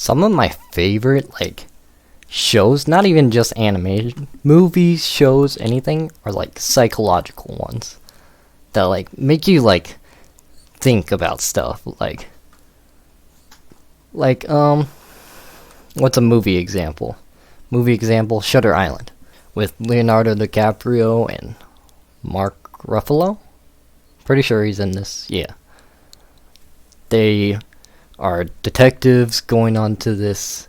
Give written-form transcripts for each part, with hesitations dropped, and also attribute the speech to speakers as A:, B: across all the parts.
A: Some of my favorite, like, shows, not even just animated, movies, shows, anything, are, like, psychological ones. That, like, make you, like, think about stuff. What's a movie example? Movie example, Shutter Island. With Leonardo DiCaprio and Mark Ruffalo? Pretty sure he's in this, yeah. They are detectives going on to this,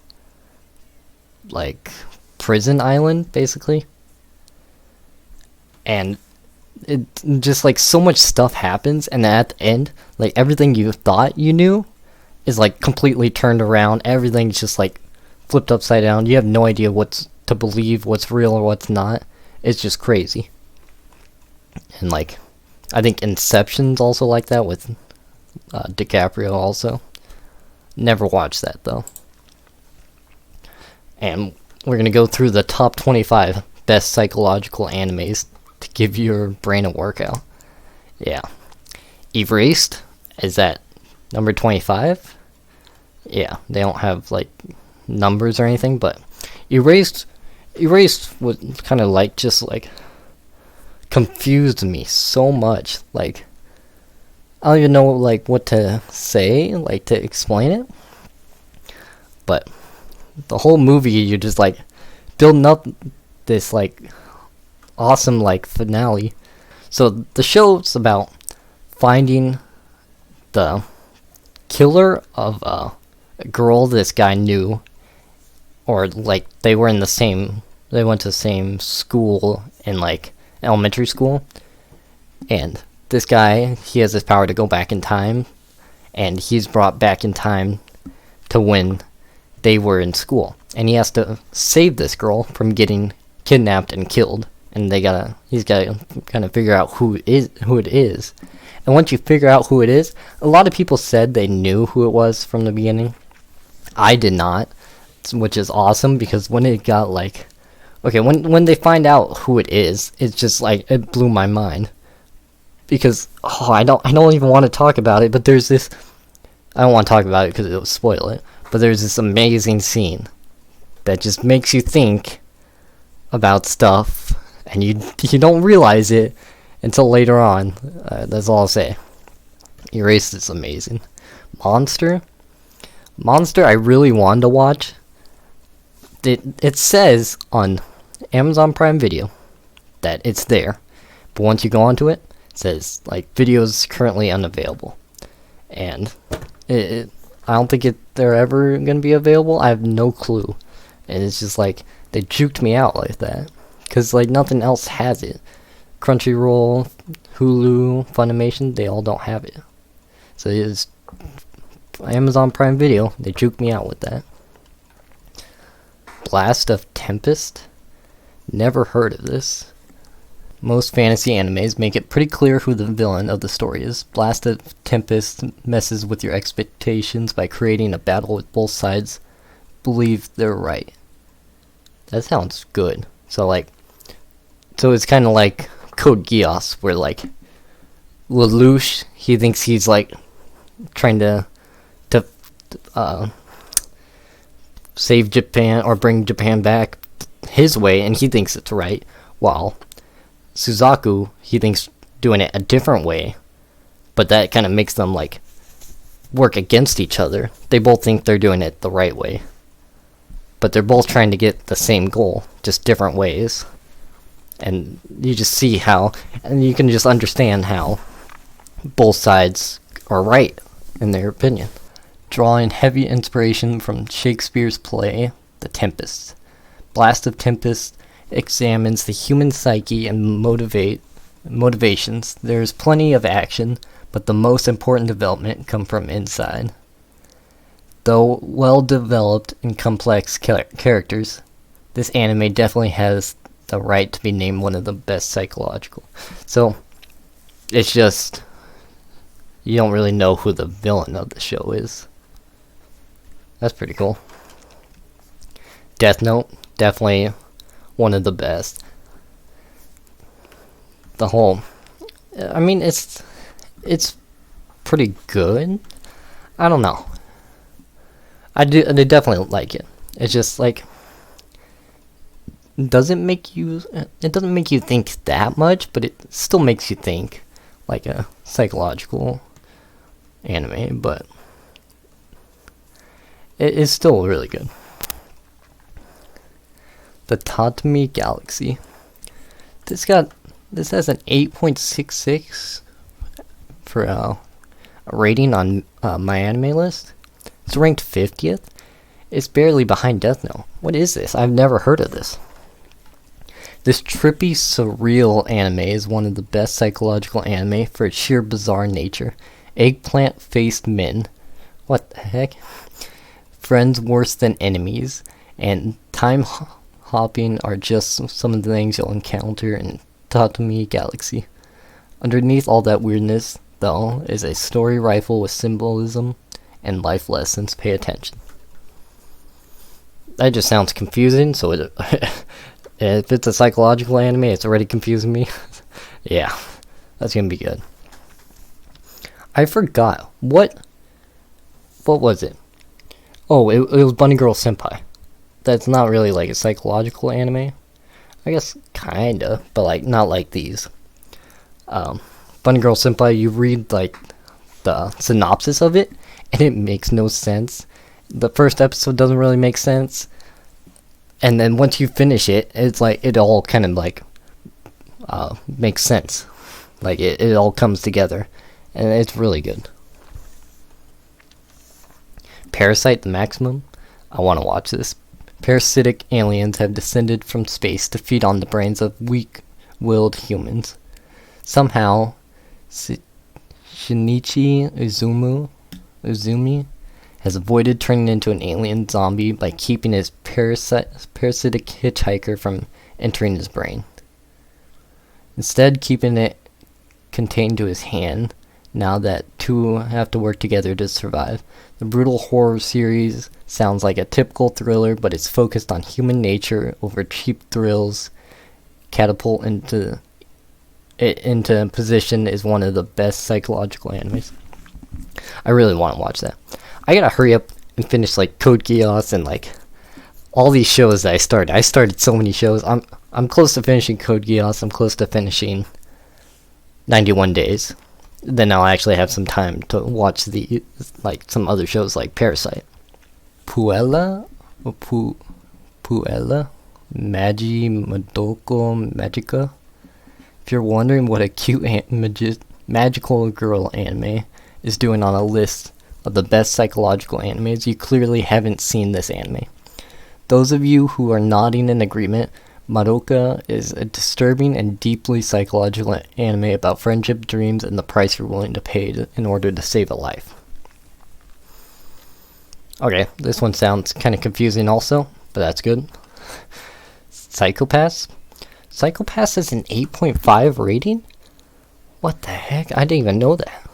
A: like, prison island, basically. And it just, like, so much stuff happens, and at the end, like, everything you thought you knew is, like, completely turned around. Everything's just, like, flipped upside down. You have no idea what's to believe, what's real or what's not. It's just crazy. And, like, I think Inception's also like that with DiCaprio also. Never watched that, though. And we're going to go through the top 25 best psychological animes to give your brain a workout. Yeah. Erased is at number 25. Yeah, they don't have, like, numbers or anything, but Erased was kind of, like, just, like, confused me so much. Like, I don't even know, like, what to say, like, to explain it. But the whole movie, you're just, like, building up this, like, awesome, like, finale. So the show's about finding the killer of a girl this guy knew, or, like, they went to the same school in, like, elementary school, and this guy, he has this power to go back in time, and he's brought back in time to when they were in school, and he has to save this girl from getting kidnapped and killed, and he's gotta kind of figure out who it is. And once you figure out who it is, a lot of people said they knew who it was from the beginning. I did not, which is awesome, because when it got, like, okay, when they find out who it is, it's just, like, it blew my mind. Because, I don't even want to talk about it, but there's this, I don't want to talk about it because it'll spoil it, but there's this amazing scene that just makes you think about stuff, and you don't realize it until later on. That's all I'll say. Erased is amazing. Monster, I really wanted to watch. It says on Amazon Prime Video that it's there, but once you go onto it, it says, like, videos currently unavailable, and I don't think they're ever gonna be available. I have no clue, and it's just like they juked me out like that, cause, like, nothing else has it. Crunchyroll, Hulu, Funimation, they all don't have it. So it's Amazon Prime Video. They juked me out with that. Blast of Tempest. Never heard of this. Most fantasy animes make it pretty clear who the villain of the story is. Blast of Tempest messes with your expectations by creating a battle with both sides believe they're right. That sounds good. So it's kind of like Code Geass, where, like, Lelouch, he thinks he's, like, trying to save Japan or bring Japan back his way, and he thinks it's right, while Suzaku, he thinks doing it a different way, but that kind of makes them, like, work against each other. They both think they're doing it the right way, but they're both trying to get the same goal, just different ways. And you just see how, and you can just understand how both sides are right in their opinion. Drawing heavy inspiration from Shakespeare's play, The Tempest. Blast of Tempest examines the human psyche and motivations. There's plenty of action, but the most important development come from inside. Though well-developed and complex characters, this anime definitely has the right to be named one of the best psychological. So, it's just, you don't really know who the villain of the show is. That's pretty cool. Death Note, definitely one of the best. The whole, I mean, it's pretty good. I don't know. I definitely like it. It's just like it doesn't make you think that much, but it still makes you think like a psychological anime, but it is still really good. The Tautomy Galaxy. This has an 8.66 for a rating on my anime list. It's ranked 50th. It's barely behind Death Note. What is this? I've never heard of this. This trippy, surreal anime is one of the best psychological anime for its sheer bizarre nature. Eggplant-faced men. What the heck? Friends worse than enemies. And time hopping are just some of the things you'll encounter in Tautomy Galaxy. Underneath all that weirdness, though, is a story rifle with symbolism and life lessons. Pay attention. That just sounds confusing, so if it's a psychological anime, it's already confusing me. Yeah, that's gonna be good. I forgot. What was it? Oh, it was Bunny Girl Senpai. That's not really like a psychological anime. I guess kinda, but like not like these. Bunny Girl Senpai, you read like the synopsis of it, and it makes no sense. The first episode doesn't really make sense, and then once you finish it, it's like it all kind of like makes sense. Like it all comes together, and it's really good. Parasite the Maximum. I want to watch this. Parasitic aliens have descended from space to feed on the brains of weak-willed humans. Somehow, Shinichi Uzumi has avoided turning into an alien zombie by keeping his parasitic hitchhiker from entering his brain. Instead, keeping it contained to his hand, now that two have to work together to survive. The brutal horror series sounds like a typical thriller, but it's focused on human nature over cheap thrills. Catapult into position is one of the best psychological animes. I really want to watch that. I gotta hurry up and finish like Code Geass and like all these shows that I started. I started so many shows. I'm close to finishing Code Geass. I'm close to finishing 91 Days. Then I'll actually have some time to watch the like some other shows like Parasite. Puella Madoka Magica. If you're wondering what a cute magical girl anime is doing on a list of the best psychological animes, you clearly haven't seen this anime. Those of you who are nodding in agreement, Madoka is a disturbing and deeply psychological anime about friendship, dreams, and the price you're willing to pay in order to save a life. Okay, this one sounds kind of confusing also, but that's good. Psychopaths? Psychopaths has an 8.5 rating? What the heck? I didn't even know that.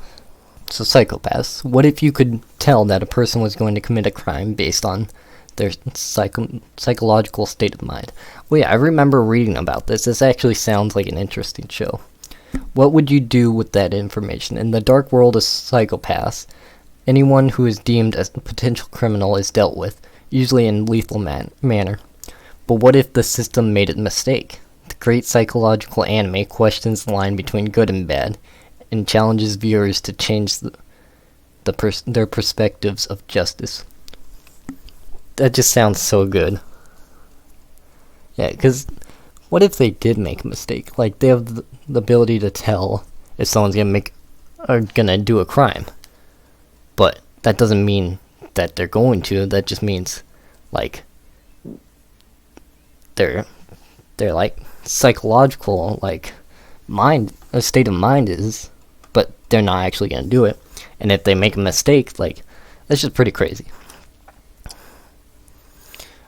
A: So Psychopaths. What if you could tell that a person was going to commit a crime based on their psychological state of mind? Well, yeah, I remember reading about this. This actually sounds like an interesting show. What would you do with that information? In the dark world of Psychopaths, anyone who is deemed as a potential criminal is dealt with, usually in lethal manner. But what if the system made a mistake? The great psychological anime questions the line between good and bad, and challenges viewers to change their perspectives of justice. That just sounds so good. Yeah, because what if they did make a mistake? Like, they have the ability to tell if someone's gonna do a crime. But that doesn't mean that they're going to. That just means, like, their like psychological like a state of mind is, but they're not actually gonna do it. And if they make a mistake, like, that's just pretty crazy.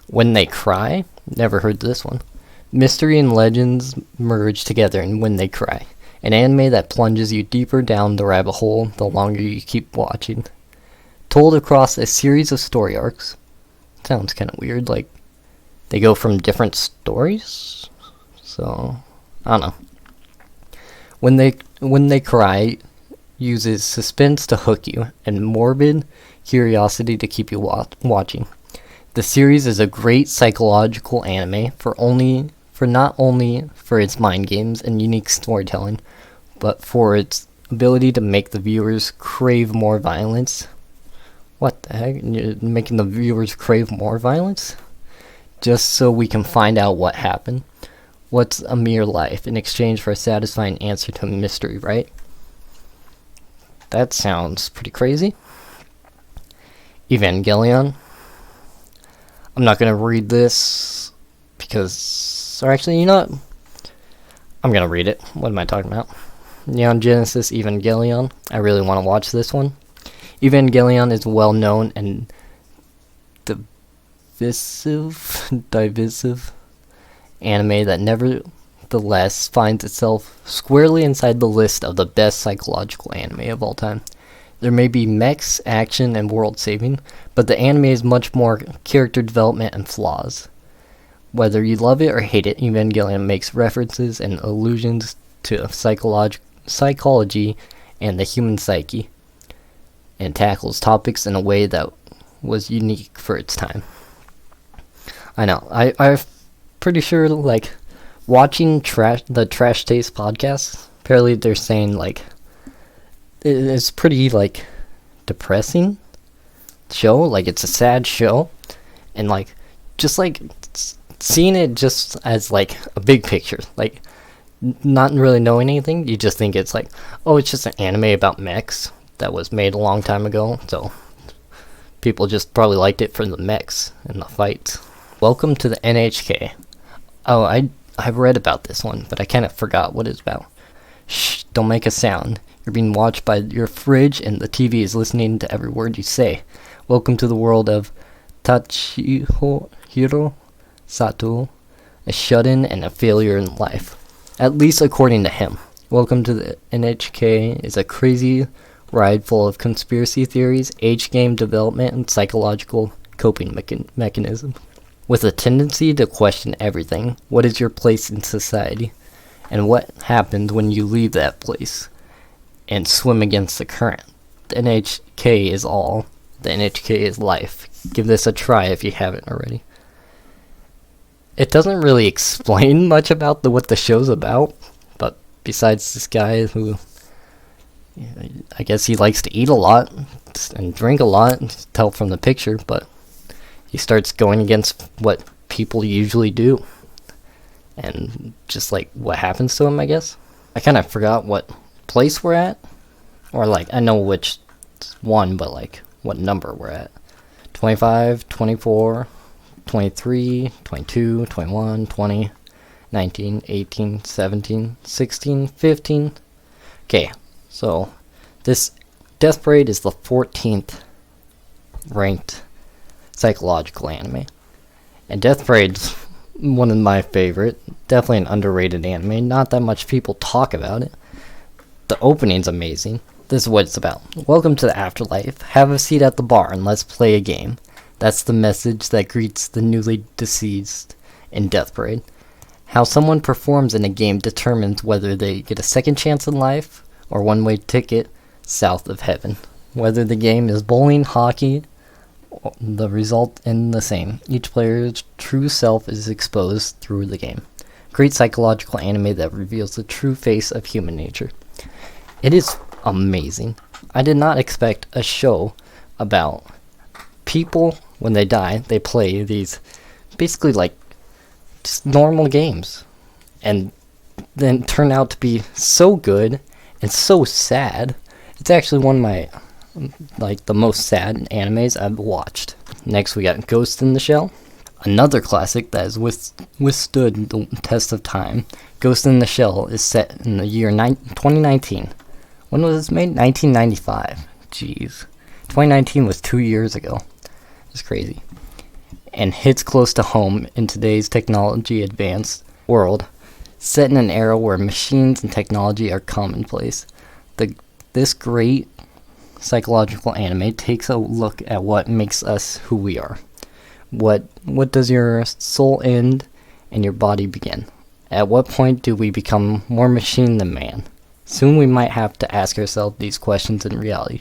A: When They Cry, never heard this one. Mystery and legends merge together in When They Cry, an anime that plunges you deeper down the rabbit hole the longer you keep watching. Told across a series of story arcs. Sounds kind of weird, like they go from different stories? So, I don't know. When They Cry uses suspense to hook you, and morbid, curiosity to keep you watching. The series is a great psychological anime for not only for its mind games and unique storytelling, but for its ability to make the viewers crave more violence. What the heck? You're making the viewers crave more violence? Just so we can find out what happened. What's a mere life in exchange for a satisfying answer to a mystery, right? That sounds pretty crazy. Evangelion. I'm not going to read this because... Or actually, you know what? I'm going to read it. What am I talking about? Neon Genesis Evangelion. I really want to watch this one. Evangelion is well known and divisive anime that nevertheless finds itself squarely inside the list of the best psychological anime of all time. There may be mechs, action, and world saving, but the anime is much more character development and flaws. Whether you love it or hate it, Evangelion makes references and allusions to psychology and the human psyche, and tackles topics in a way that was unique for its time. I know, I'm pretty sure, like, watching the Trash Taste podcast, apparently they're saying, like, it's pretty, like, depressing show, like, it's a sad show, and, like, just, like, seeing it just as, like, a big picture, like, not really knowing anything, you just think it's like, oh, it's just an anime about mechs that was made a long time ago, so people just probably liked it for the mechs and the fights. Welcome to the NHK. Oh, I read about this one, but I kind of forgot what it's about. Shh, don't make a sound. You're being watched by your fridge, and the TV is listening to every word you say. Welcome to the world of Tachihiro Sato, a shut-in and a failure in life. At least according to him. Welcome to the NHK is a crazy ride full of conspiracy theories, age game development, and psychological coping mechanism. With a tendency to question everything, what is your place in society? And what happens when you leave that place and swim against the current? The NHK is all. The NHK is life. Give this a try if you haven't already. It doesn't really explain much about what the show's about, but besides this guy who, I guess he likes to eat a lot and drink a lot, tell from the picture, but he starts going against what people usually do. And just like what happens to him, I guess. I kind of forgot what place we're at. Or like, I know which one, but like what number we're at. 25, 24, 23, 22, 21, 20, 19, 18, 17, 16, 15. Okay, so this Death Parade is the 14th ranked psychological anime. And Death Parade's one of my favorite. Definitely an underrated anime. Not that much people talk about it. The opening's amazing. This is what it's about. Welcome to the afterlife. Have a seat at the bar and let's play a game. That's the message that greets the newly deceased in Death Parade. How someone performs in a game determines whether they get a second chance in life or one-way ticket south of heaven. Whether the game is bowling, hockey, the result in the same. Each player's true self is exposed through the game. Great psychological anime that reveals the true face of human nature. It is amazing. I did not expect a show about people, when they die, they play these basically like just normal games and then turn out to be so good and so sad. It's actually one of my the most sad animes I've watched. Next we got Ghost in the Shell, another classic that has withstood the test of time. Ghost in the Shell is set in the year 2019. When was this made? 1995. Jeez. 2019 was 2 years ago. It's crazy. And hits close to home in today's technology advanced world, set in an era where machines and technology are commonplace. This great psychological anime takes a look at what makes us who we are. What does your soul end and your body begin? At what point do we become more machine than man? Soon we might have to ask ourselves these questions in reality,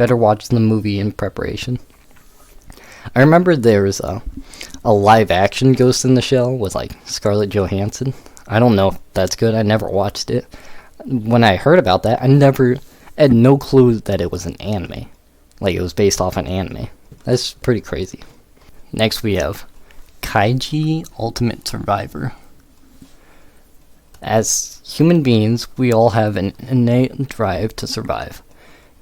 A: better watch the movie in preparation. I remember there was a live action Ghost in the Shell with like Scarlett Johansson. I don't know if that's good. I never watched it. When I heard about that, I had no clue that it was an anime. Like it was based off an anime. That's pretty crazy. Next we have Kaiji Ultimate Survivor. As human beings, we all have an innate drive to survive.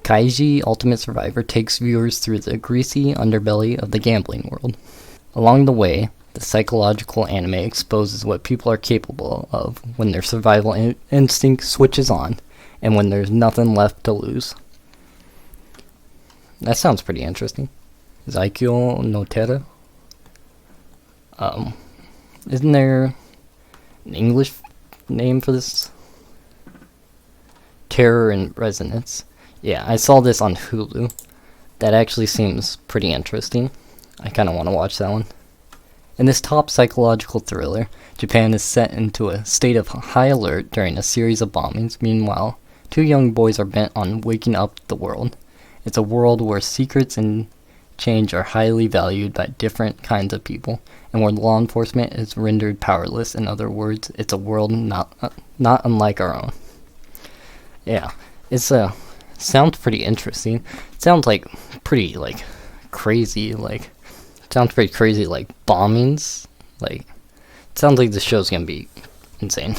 A: Kaiji Ultimate Survivor takes viewers through the greasy underbelly of the gambling world. Along the way, the psychological anime exposes what people are capable of when their survival instinct switches on, and when there's nothing left to lose. That sounds pretty interesting. Zaikyo no Terra. Isn't there an English name for this? Terror and Resonance. Yeah, I saw this on Hulu. That actually seems pretty interesting. I kind of want to watch that one. In this top psychological thriller, Japan is set into a state of high alert during a series of bombings. Meanwhile, two young boys are bent on waking up the world. It's a world where secrets and change are highly valued by different kinds of people, and where law enforcement is rendered powerless. In other words, it's a world not unlike our own. Yeah, sounds pretty interesting. It sounds like pretty crazy, sounds pretty crazy, like bombings. It sounds like the show's gonna be insane.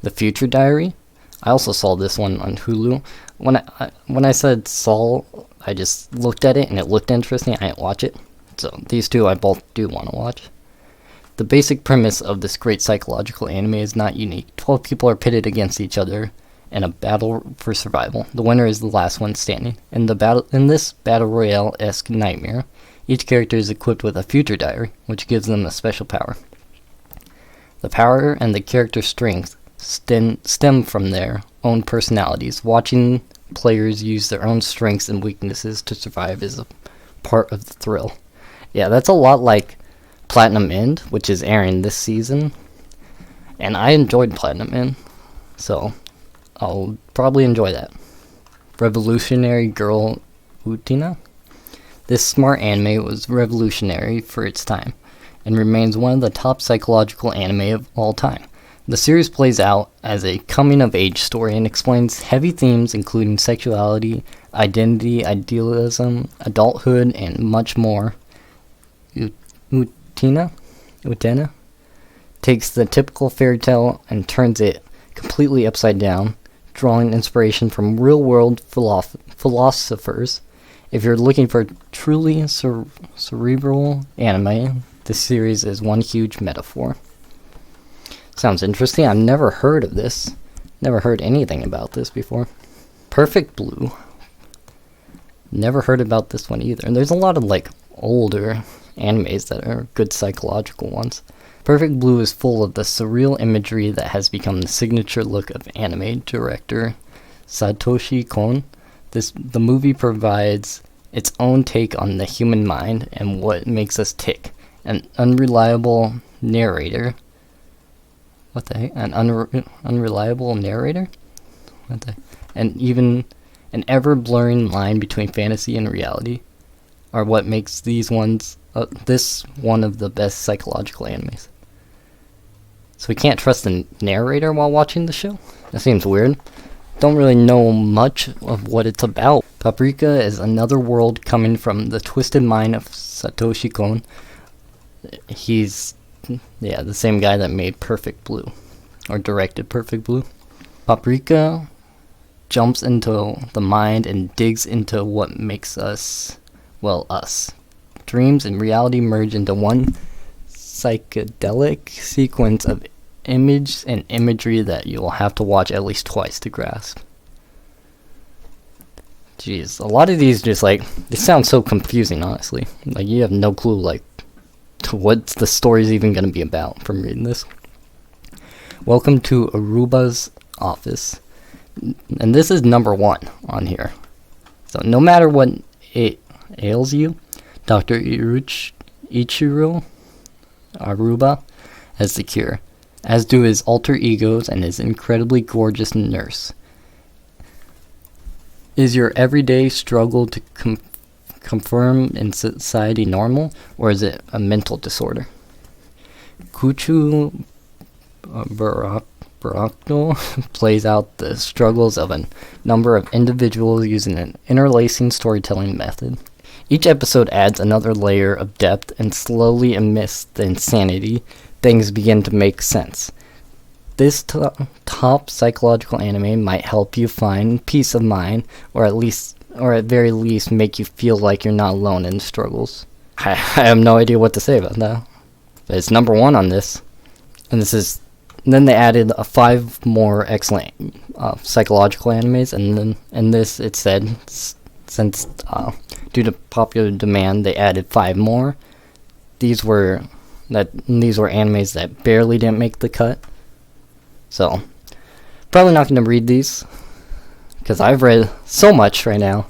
A: The Future Diary. I also saw this one on Hulu. When I said saw, I just looked at it and it looked interesting. I didn't watch it. So these two I both do want to watch. The basic premise of this great psychological anime is not unique. 12 people are pitted against each other in a battle for survival. The winner is the last one standing. In this battle royale-esque nightmare, each character is equipped with a future diary, which gives them a special power. The power and the character's strength stem from their own personalities. Watching players use their own strengths and weaknesses to survive is a part of the thrill. Yeah, that's a lot like Platinum End, which is airing this season. And I enjoyed Platinum End, so I'll probably enjoy that. Revolutionary Girl Utina. This smart anime was revolutionary for its time, and remains one of the top psychological anime of all time. The series plays out as a coming-of-age story and explains heavy themes including sexuality, identity, idealism, adulthood, and much more. Utina takes the typical fairy tale and turns it completely upside down, drawing inspiration from real-world philosophers. If you're looking for a truly cerebral anime, this series is one huge metaphor. Sounds interesting. I've never heard of this. Never heard anything about this before. Perfect Blue. Never heard about this one either. And there's a lot of older animes that are good psychological ones. Perfect Blue is full of the surreal imagery that has become the signature look of anime director Satoshi Kon. The movie provides its own take on the human mind and what makes us tick. An unreliable narrator. What the heck? An unreliable narrator? What the? And even an ever-blurring line between fantasy and reality are what makes this one of the best psychological animes. So we can't trust the narrator while watching the show? That seems weird. Don't really know much of what it's about. Paprika is another world coming from the twisted mind of Satoshi Kon. He's the same guy that made Perfect Blue, or directed Perfect Blue. Paprika jumps into the mind and digs into what makes us, us. Dreams and reality merge into one psychedelic sequence of image and imagery that you'll have to watch at least twice to grasp. Jeez, a lot of these just they sound so confusing, honestly. You have no clue what the story's even going to be about from reading this. Welcome to Aruba's Office. And this is number 1 on here. So no matter what ails you, Dr. Ichiro Aruba has the cure, as do his alter egos and his incredibly gorgeous nurse. Is your everyday struggle to conform in society normal, or is it a mental disorder? Kuchu Barakno plays out the struggles of a number of individuals using an interlacing storytelling method. Each episode adds another layer of depth, and slowly amidst the insanity, things begin to make sense. This top psychological anime might help you find peace of mind, or at very least make you feel like you're not alone in struggles. I have no idea what to say about that. But it's number 1 on this. And then they added 5 more excellent psychological animes, and then in this it said, since due to popular demand, they added 5 more. These were animes that barely didn't make the cut. So, probably not going to read these, because I've read so much right now,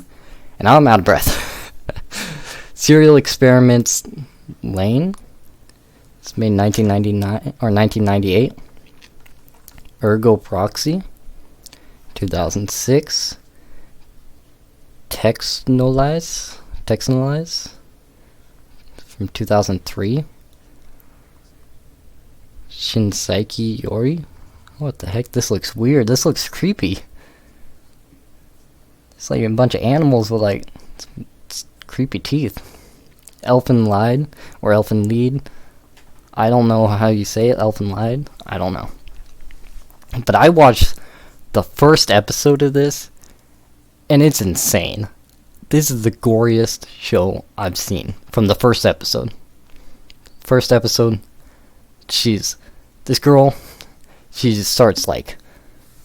A: and I'm out of breath. Serial Experiments Lane. It's made in 1999 or 1998. Ergo Proxy, 2006. Texnolize from 2003. Shinseki Yori. What the heck? This looks weird. This looks creepy. It's like a bunch of animals with like creepy teeth. Elfen Lied or Elfen Lied. I don't know how you say it. Elfen Lied. I don't know. But I watched the first episode of this, and it's insane. This is the goriest show I've seen from the first episode. First episode, this girl, she just starts like,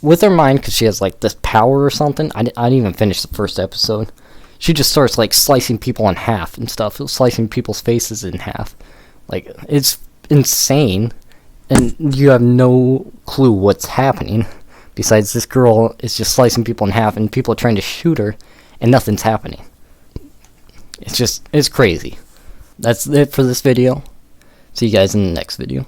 A: with her mind, because she has like this power or something. I didn't even finish the first episode. She just starts like slicing people in half and stuff, slicing people's faces in half. Like, it's insane, and you have no clue what's happening. Besides, this girl is just slicing people in half, and people are trying to shoot her, and nothing's happening. It's crazy. That's it for this video. See you guys in the next video.